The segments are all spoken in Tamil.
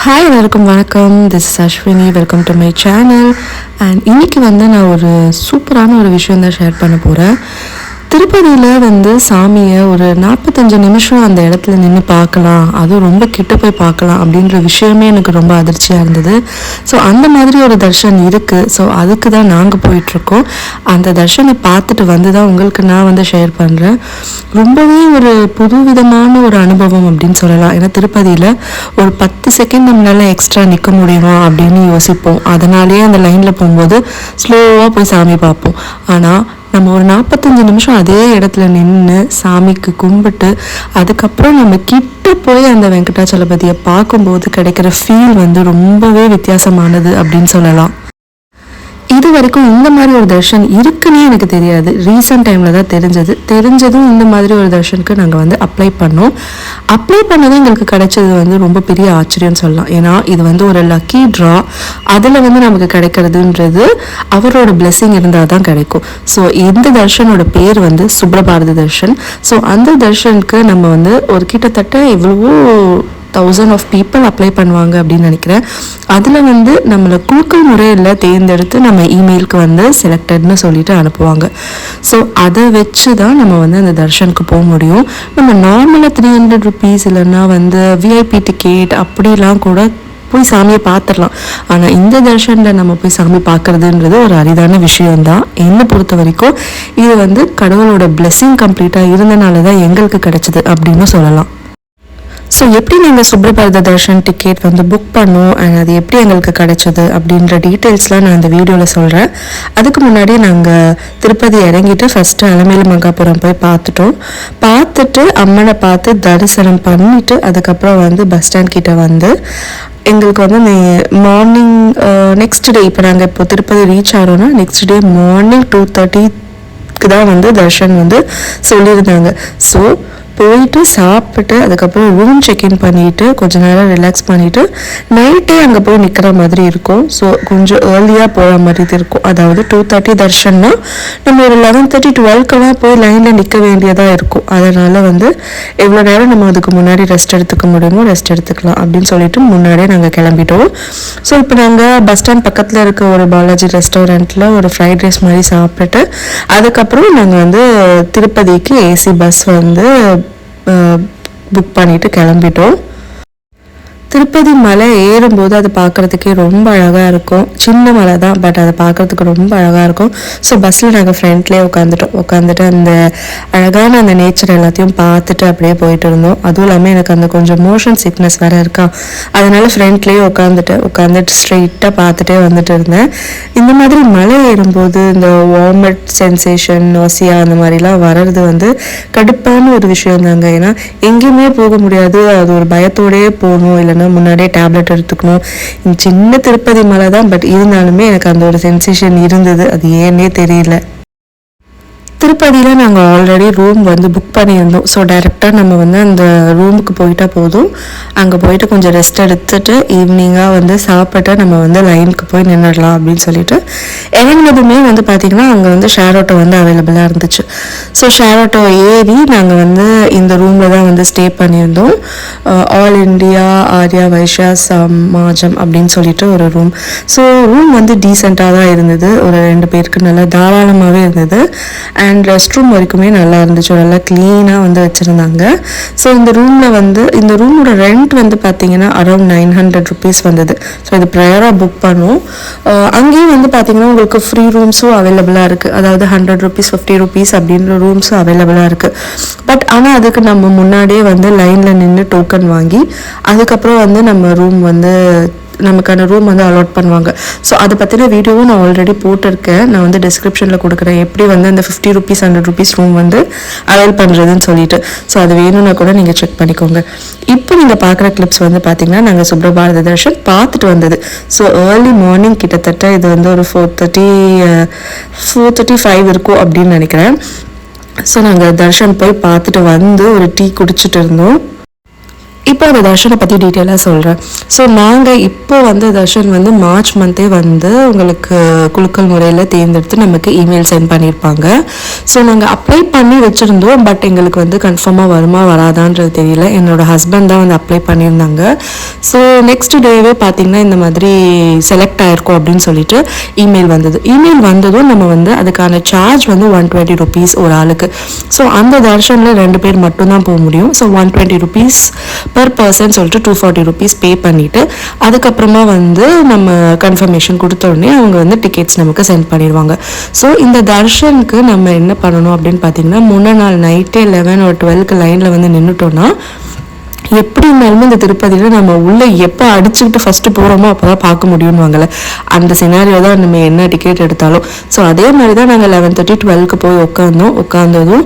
ஹாய் எல்லாருக்கும் வணக்கம். This is Ashwini. Welcome to my channel. And இன்றைக்கி நான் ஒரு சூப்பரான ஒரு விஷயம் தான் ஷேர் பண்ண போகிறேன். திருப்பதியில் சாமியை ஒரு 45 நிமிஷம் அந்த இடத்துல நின்று பார்க்கலாம், அதுவும் ரொம்ப கிட்ட போய் பார்க்கலாம் அப்படின்ற விஷயமே எனக்கு ரொம்ப அதிர்ச்சியாக இருந்தது. ஸோ அந்த மாதிரி ஒரு தர்ஷன் இருக்குது. ஸோ அதுக்கு தான் நாங்கள் போயிட்டுருக்கோம். அந்த தர்ஷனை பார்த்துட்டு தான் உங்களுக்கு நான் ஷேர் பண்ணுறேன். ரொம்பவே ஒரு புதுவிதமான ஒரு அனுபவம் அப்படின்னு சொல்லலாம். ஏன்னா திருப்பதியில் ஒரு 10 செகண்ட் நம்மளால எக்ஸ்ட்ரா நிற்க முடியுமா அப்படின்னு யோசிப்போம். அதனாலேயே அந்த லைனில் போகும்போது ஸ்லோவாக போய் சாமி பார்ப்போம். ஆனால் நம்ம ஒரு 45 நிமிஷம் அதே இடத்துல நின்று சாமிக்கு கும்பிட்டு அதுக்கப்புறம் நம்ம கிட்ட போய் அந்த வெங்கடாச்சலபதியை பார்க்கும்போது கிடைக்கிற ஃபீல் ரொம்பவே வித்தியாசமானது அப்படின்னு சொல்லலாம். இது வரைக்கும் இந்த மாதிரி ஒரு தர்ஷன் இருக்குன்னே எனக்கு தெரியாது. ரீசெண்ட் டைமில் தான் தெரிஞ்சதும் இந்த மாதிரி ஒரு தர்ஷனுக்கு நாங்கள் அப்ளை பண்ணோம். அப்ளை பண்ணதும் எங்களுக்கு கிடைச்சது ரொம்ப பெரிய ஆச்சரியம்னு சொல்லலாம். ஏன்னா இது ஒரு லக்கி ட்ரா. அதில் நமக்கு கிடைக்கிறதுன்றது அவரோட பிளெஸிங் இருந்தால் தான் கிடைக்கும். ஸோ இந்த தர்ஷனோட பேர் சுப்ரபாரதி தர்ஷன். ஸோ அந்த தர்ஷனுக்கு நம்ம ஒரு கிட்டத்தட்ட எவ்வளவோ 1000 of people அப்ளை பண்ணுவாங்க அப்படின்னு நினைக்கிறேன். அதில் நம்மளை குழுக்கள் முறையில் தேர்ந்தெடுத்து நம்ம இமெயிலுக்கு செலக்டட்னு சொல்லிட்டு அனுப்புவாங்க. ஸோ அதை வச்சு தான் நம்ம அந்த தர்ஷனுக்கு போக முடியும். நம்ம நார்மலாக 300 rupees இல்லைன்னா விஐபி டிக்கெட் அப்படிலாம் கூட போய் சாமியை பார்த்துடலாம். ஆனால் இந்த தர்ஷனில் நம்ம போய் சாமி பார்க்குறதுன்றது ஒரு அரிதான விஷயம்தான். என்னை பொறுத்த வரைக்கும் இது கடவுளோட பிளெஸிங் கம்ப்ளீட்டாக இருந்தனால தான் எங்களுக்கு கிடைச்சிது அப்படின்னு சொல்லலாம். ஸோ எப்படி நீங்கள் சுப்ரபாரதி தர்ஷன் டிக்கெட் புக் பண்ணோம் அண்ட் அது எப்படி எங்களுக்கு கிடைச்சது அப்படின்ற டீட்டெயில்ஸ்லாம் நான் இந்த வீடியோவில் சொல்கிறேன். அதுக்கு முன்னாடி நாங்கள் திருப்பதி இறங்கிட்டு ஃபஸ்ட்டு அலமேலு மங்காபுரம் போய் பார்த்துட்டு அம்மனை பார்த்து தரிசனம் பண்ணிவிட்டு அதுக்கப்புறம் பஸ் ஸ்டாண்ட் கிட்ட எங்களுக்கு மார்னிங் நெக்ஸ்ட் டே இப்போ நாங்கள் இப்போ திருப்பதி ரீச் ஆகிறோன்னா நெக்ஸ்ட் டே மார்னிங் 2:30க்கு தான் தர்ஷன் சொல்லியிருந்தாங்க. ஸோ போயிட்டு சாப்பிட்டு அதுக்கப்புறம் ரூம் செக்இன் பண்ணிவிட்டு கொஞ்ச நேரம் ரிலாக்ஸ் பண்ணிவிட்டு நைட்டே அங்கே போய் நிற்கிற மாதிரி இருக்கும். ஸோ கொஞ்சம் ஏர்லியாக போகிற மாதிரி இருக்கும். அதாவது 2:30 தர்ஷன்னா நம்ம ஒரு 11:30-12 போய் லைனில் நிற்க வேண்டியதாக இருக்கும். அதனால் எவ்வளோ நேரம் நம்ம அதுக்கு முன்னாடி ரெஸ்ட் எடுத்துக்க முடியுமோ ரெஸ்ட் எடுத்துக்கலாம் அப்படின்னு சொல்லிட்டு முன்னாடியே நாங்கள் கிளம்பிட்டோம். ஸோ இப்போ நாங்கள் பஸ் ஸ்டாண்ட் பக்கத்தில் இருக்க ஒரு பாலாஜி ரெஸ்டாரண்ட்டில் ஒரு ஃப்ரைட் ரைஸ் மாதிரி சாப்பிட்டுட்டு அதுக்கப்புறம் நாங்கள் திருப்பதிக்கு ஏசி பஸ் புக் பண்ணிட்டு கிளம்பிட்டோம். திருப்பதி மலை ஏறும்போது அதை பார்க்குறதுக்கே ரொம்ப அழகாக இருக்கும். சின்ன மலை தான், பட் அதை பார்க்குறதுக்கு ரொம்ப அழகாக இருக்கும். ஸோ பஸ்ஸில் நாங்கள் ஃப்ரண்ட்லேயே உட்காந்துட்டு அந்த அழகான அந்த நேச்சர் எல்லாத்தையும் பார்த்துட்டு அப்படியே போயிட்டு இருந்தோம். அதுவும் இல்லாமல் எனக்கு அந்த கொஞ்சம் மோஷன் சிக்னஸ் வேறு இருக்கா, அதனால் ஃப்ரண்ட்லேயே உட்காந்துட்டு ஸ்ட்ரெயிட்டாக பார்த்துட்டே இருந்தேன். இந்த மாதிரி மலை ஏறும்போது இந்த வாமிட் சென்சேஷன், நோசியா அந்த மாதிரிலாம் வர்றது கடுப்பான ஒரு விஷயம் தாங்க. ஏன்னா எங்கேயுமே போக முடியாது, அது ஒரு பயத்தோடயே போகணும், இல்லைன்னா முன்னாடியே டேப்லெட் எடுத்துக்கணும். சின்ன திருப்பதி மலை தான், பட் இருந்தாலுமே எனக்கு அந்த ஒரு சென்சேஷன் இருந்தது. அது ஏன்னே தெரியல. திருப்பதியில் நாங்கள் ஆல்ரெடி ரூம் புக் பண்ணியிருந்தோம். ஸோ டைரெக்டாக நம்ம அந்த ரூமுக்கு போயிட்டா போதும். அங்கே போயிட்டு கொஞ்சம் ரெஸ்ட் எடுத்துட்டு ஈவினிங்காக சாப்பிட்டு நம்ம லைனுக்கு போய் நின்றுடலாம் அப்படின்னு சொல்லிட்டு இறங்கினதுமே பார்த்திங்கன்னா அங்கே ஷேர் ஆட்டோ அவைலபிளாக இருந்துச்சு. ஸோ ஷேர் ஆட்டோ ஏறி நாங்கள் இந்த ரூமில் தான் ஸ்டே பண்ணியிருந்தோம். ஆல் இண்டியா ஆர்யா வைஷ்யா சமாஜம் அப்படின்னு சொல்லிட்டு ஒரு ரூம். ஸோ ரூம் டீசெண்டாக தான் இருந்தது. ஒரு 2 பேருக்கு நல்லா தாராளமாகவே இருந்தது. அண்ட் ரெஸ்ட் ரூம் வரைக்குமே நல்லா இருந்துச்சு, நல்லா க்ளீனாக வச்சுருந்தாங்க. ஸோ இந்த ரூமில் இந்த ரூமோட ரெண்ட் பார்த்தீங்கன்னா அரௌண்ட் 900 rupees வந்தது. ஸோ இது ப்ரையராக புக் பண்ணோம். அங்கேயும் பார்த்தீங்கன்னா உங்களுக்கு ஃப்ரீ ரூம்ஸும் அவைலபிளாக இருக்குது. அதாவது 100 rupees 50 rupees அப்படின்ற ரூம்ஸும் அவைலபிளாக இருக்குது. பட் ஆனால் அதுக்கு நம்ம முன்னாடியே லைனில் நின்று டோக்கன் வாங்கி அதுக்கப்புறம் நம்ம ரூம் நமக்கான ரூம் அலாட் பண்ணுவாங்க. ஸோ அதை பற்றின வீடியோவும் நான் ஆல்ரெடி போட்டிருக்கேன். நான் டிஸ்கிரிப்ஷனில் கொடுக்குறேன் எப்படி அந்த 50 rupees 100 rupees ரூம் அவைல் பண்ணுறதுன்னு சொல்லிட்டு. ஸோ அது வேணும்னா கூட நீங்கள் செக் பண்ணிக்கோங்க. இப்போ நீங்கள் பார்க்குற கிளிப்ஸ் பார்த்தீங்கன்னா நாங்கள் சுப்ரபாரதி தர்ஷன் பார்த்துட்டு வந்தது. ஸோ ஏர்லி மார்னிங் கிட்டத்தட்ட இது ஒரு 4:35 இருக்கும் அப்படின்னு நினைக்கிறேன். ஸோ நாங்கள் தர்ஷன் போய் பார்த்துட்டு ஒரு டீ குடிச்சிட்டு இருந்தோம். இப்போ அந்த தர்ஷனை பற்றி டீட்டெயிலாக சொல்கிறேன். ஸோ நாங்கள் இப்போ வந்து தர்ஷன் வந்து மார்ச் மந்த்தே வந்து உங்களுக்கு குலுக்கல் முறையில் தேர்ந்தெடுத்து நமக்கு இமெயில் சென்ட் பண்ணியிருப்பாங்க. ஸோ நாங்கள் அப்ளை பண்ணி வச்சுருந்தோம். பட் எங்களுக்கு வந்து கன்ஃபார்மாக வருமா வராதான்றது தெரியல. என்னோட ஹஸ்பண்ட் தான் வந்து அப்ளை பண்ணியிருந்தாங்க. ஸோ நெக்ஸ்ட் டேவே பார்த்திங்கன்னா இந்த மாதிரி செலக்ட் ஆகிருக்கோம் அப்படின்னு சொல்லிட்டு இமெயில் வந்தது. இமெயில் வந்ததும் நம்ம வந்து அதுக்கான சார்ஜ் வந்து 120 rupees ஒரு ஆளுக்கு. ஸோ அந்த தர்ஷனில் 2 பேர் மட்டும்தான் போக முடியும். ஸோ 120 rupees பர் பர்சன் சொல்லிட்டு 240 rupees பே பண்ணிவிட்டு அதுக்கப்புறமா வந்து நம்ம கன்ஃபர்மேஷன் கொடுத்த உடனே அவங்க வந்து டிக்கெட்ஸ் நமக்கு சென்ட் பண்ணிடுவாங்க. ஸோ இந்த தர்ஷனுக்கு நம்ம என்ன பண்ணணும் அப்படின்னு பார்த்தீங்கன்னா முன்ன நாள் நைட்டே 11 or 12 லைனில் வந்து நின்றுட்டோன்னா எப்படி இருந்தாலுமே இந்த திருப்பதியில் நம்ம உள்ளே எப்போ அடிச்சுக்கிட்டு ஃபஸ்ட்டு போகிறோமோ அப்போ தான் பார்க்க முடியும்வாங்கள்ல, அந்த சினாரியோ தான் நம்ம என்ன டிக்கெட் எடுத்தாலும். ஸோ அதே மாதிரி தான் நாங்கள் 11:30 12க்கு போய் உட்காந்ததும்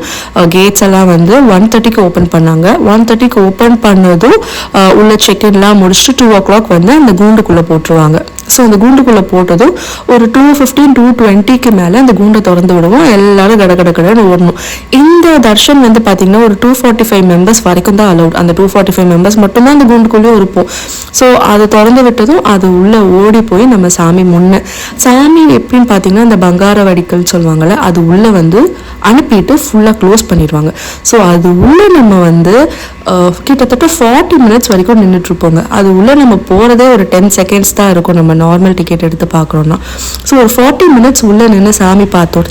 கேட்ஸ் எல்லாம் வந்து 1:30க்கு ஓப்பன் பண்ணாங்க. 1:30க்கு ஓப்பன் பண்ணதும் உள்ள செக்இன்லாம் முடிச்சுட்டு 2 o'clock வந்து அந்த கூண்டுக்குள்ளே போட்டுருவாங்க. ஸோ அந்த கூண்டுக்குள்ளே போட்டதும் ஒரு 2:15 2:20க்கு மேலே அந்த கூண்டை திறந்து விடுவோம். எல்லாரும் கடன்னு ஓடணும். இந்த தர்ஷன் வந்து பார்த்திங்கன்னா ஒரு 245 members வரைக்கும் தான் அலௌட். அந்த 245 members மட்டும்தான் அந்த கூண்டுக்குள்ளேயே இருப்போம். ஸோ அதை திறந்து விட்டதும் அது உள்ளே ஓடி போய் நம்ம சாமி எப்படின்னு பார்த்தீங்கன்னா இந்த பங்கார வடிக்கல் சொல்லுவாங்கள்ல, அது உள்ளே வந்து அனுப்பிட்டு ஃபுல்லாக க்ளோஸ் பண்ணிடுவாங்க. ஸோ அது உள்ளே நம்ம வந்து கிட்டத்தட்ட 40 minutes வரைக்கும் நின்றுட்டுருப்போங்க. அது உள்ளே நம்ம போகிறதே ஒரு 10 seconds தான் இருக்கும் நம்ம நார்மல் டிக்கெட் எடுத்து பார்க்குறோன்னா. ஸோ ஒரு 40 minutes உள்ளே நின்று சாமி பார்த்தோம்.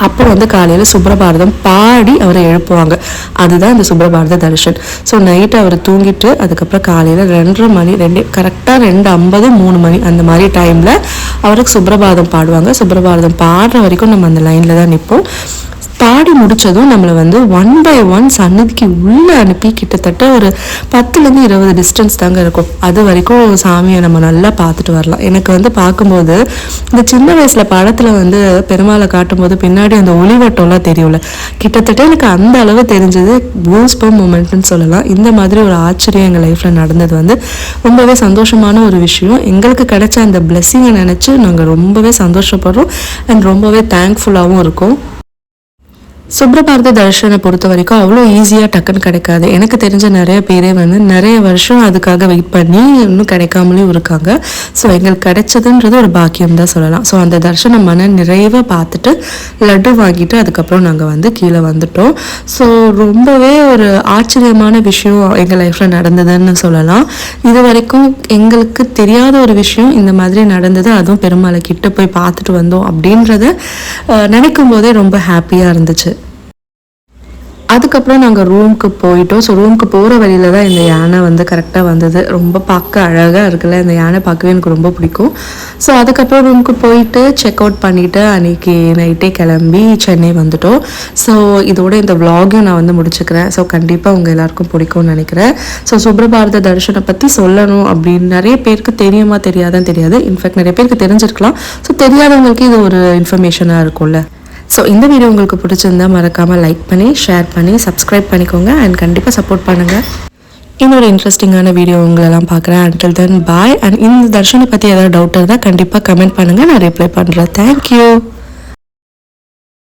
அப்போ வந்து காலையில் சுப்ரபாரதம் பாடி அவரை எழுப்புவாங்க. அதுதான் இந்த சுப்ரபாரத தர்ஷன். ஸோ நைட்டு அவர் தூங்கிட்டு அதுக்கப்புறம் காலையில் 2:30 மணி கரெக்டாக 2:50 3 மணி அந்த மாதிரி டைமில் அவருக்கு சுப்ரபாரதம் பாடுவாங்க. சுப்ரபாரதம் பாடுற வரைக்கும் நம்ம அந்த லைனில் தான் நிற்போம். பாடி முடித்ததும் நம்மளை வந்து 1 by 1 சன்னதிக்கு உள்ளே அனுப்பி கிட்டத்தட்ட ஒரு 10லேருந்து 20 டிஸ்டன்ஸ் தாங்க இருக்கும். அது வரைக்கும் சாமியை நம்ம நல்லா பார்த்துட்டு வரலாம். எனக்கு வந்து பார்க்கும்போது இந்த சின்ன வயசில் படத்தில் வந்து பெருமாளை காட்டும்போது பின்னாடி அந்த ஒளிவட்டம்லாம் தெரியும்ல, கிட்டத்தட்ட எனக்கு அந்த அளவு தெரிஞ்சது கூஸ்பம்ப் மூமெண்ட்னு சொல்லலாம். இந்த மாதிரி ஒரு ஆச்சரியம் எங்கள் லைஃப்பில் நடந்தது வந்து ரொம்பவே சந்தோஷமான ஒரு விஷயம். எங்களுக்கு கிடைச்ச அந்த பிளெஸ்ஸிங்கை நினச்சி நாங்கள் ரொம்பவே சந்தோஷப்படுறோம் அண்ட் ரொம்பவே தேங்க்ஃபுல்லாகவும் இருக்கோம். சுப்ரபாரத தர்ஷனை பொறுத்த வரைக்கும் அவ்வளோ ஈஸியாக டக்குன்னு கிடைக்காது. எனக்கு தெரிஞ்ச நிறைய பேரே வந்து நிறைய வருஷம் அதுக்காக வெயிட் பண்ணி இன்னும் கிடைக்காமலேயும் இருக்காங்க. ஸோ எங்களுக்கு கிடைச்சதுன்றது ஒரு பாக்கியம் தான் சொல்லலாம். ஸோ அந்த தர்ஷனம் மன நிறைவாக பார்த்துட்டு லட்டு வாங்கிட்டு அதுக்கப்புறம் நாங்கள் வந்து கீழே வந்துட்டோம். ஸோ ரொம்பவே ஒரு ஆச்சரியமான விஷயம் எங்கள் லைஃப்பில் நடந்ததுன்னு சொல்லலாம். இது வரைக்கும் எங்களுக்கு தெரியாத ஒரு விஷயம் இந்த மாதிரி நடந்தது, அதுவும் பெருமாளை கிட்ட போய் பார்த்துட்டு வந்தோம் அப்படின்றத நினைக்கும் போதே ரொம்ப ஹாப்பியாக இருந்துச்சு. அதுக்கப்புறம் நாங்கள் ரூமுக்கு போயிட்டோம். ஸோ ரூமுக்கு போகிற வழியில் தான் இந்த யானை வந்து கரெக்டாக வந்தது. ரொம்ப பார்க்க அழகாக இருக்குல்ல, இந்த யானை பார்க்கவே எனக்கு ரொம்ப பிடிக்கும். ஸோ அதுக்கப்புறம் ரூமுக்கு போயிட்டு செக் அவுட் பண்ணிவிட்டு அன்றைக்கி நைட்டே கிளம்பி சென்னை வந்துட்டோம். ஸோ இதோட இந்த விலாகையும் நான் வந்து முடிச்சுக்கிறேன். ஸோ கண்டிப்பாக உங்கள் எல்லாருக்கும் பிடிக்கும்னு நினைக்கிறேன். ஸோ சுப்ரபாரத தர்ஷனை பற்றி சொல்லணும் அப்படின்னு நிறைய பேருக்கு தெரியுமா தெரியாதான்னு தெரியாது. இன்ஃபேக்ட் நிறைய பேருக்கு தெரிஞ்சிருக்கலாம். ஸோ தெரியாதவங்களுக்கு இது ஒரு இன்ஃபர்மேஷனாக இருக்கும்ல. ஸோ இந்த வீடியோ உங்களுக்கு பிடிச்சிருந்தா மறக்காமல் லைக் பண்ணி ஷேர் பண்ணி சப்ஸ்கிரைப் பண்ணிக்கோங்க அண்ட் கண்டிப்பாக சப்போர்ட் பண்ணுங்கள். இன்னொரு இன்ட்ரெஸ்டிங்கான வீடியோ உங்களெல்லாம் பார்க்குறேன். Until then bye. அண்ட் இந்த தர்ஷனை பற்றி ஏதாவது டவுட் இருந்தால் கண்டிப்பாக கமெண்ட் பண்ணுங்கள், நான் ரிப்ளை பண்ணுறேன். தேங்க்யூ.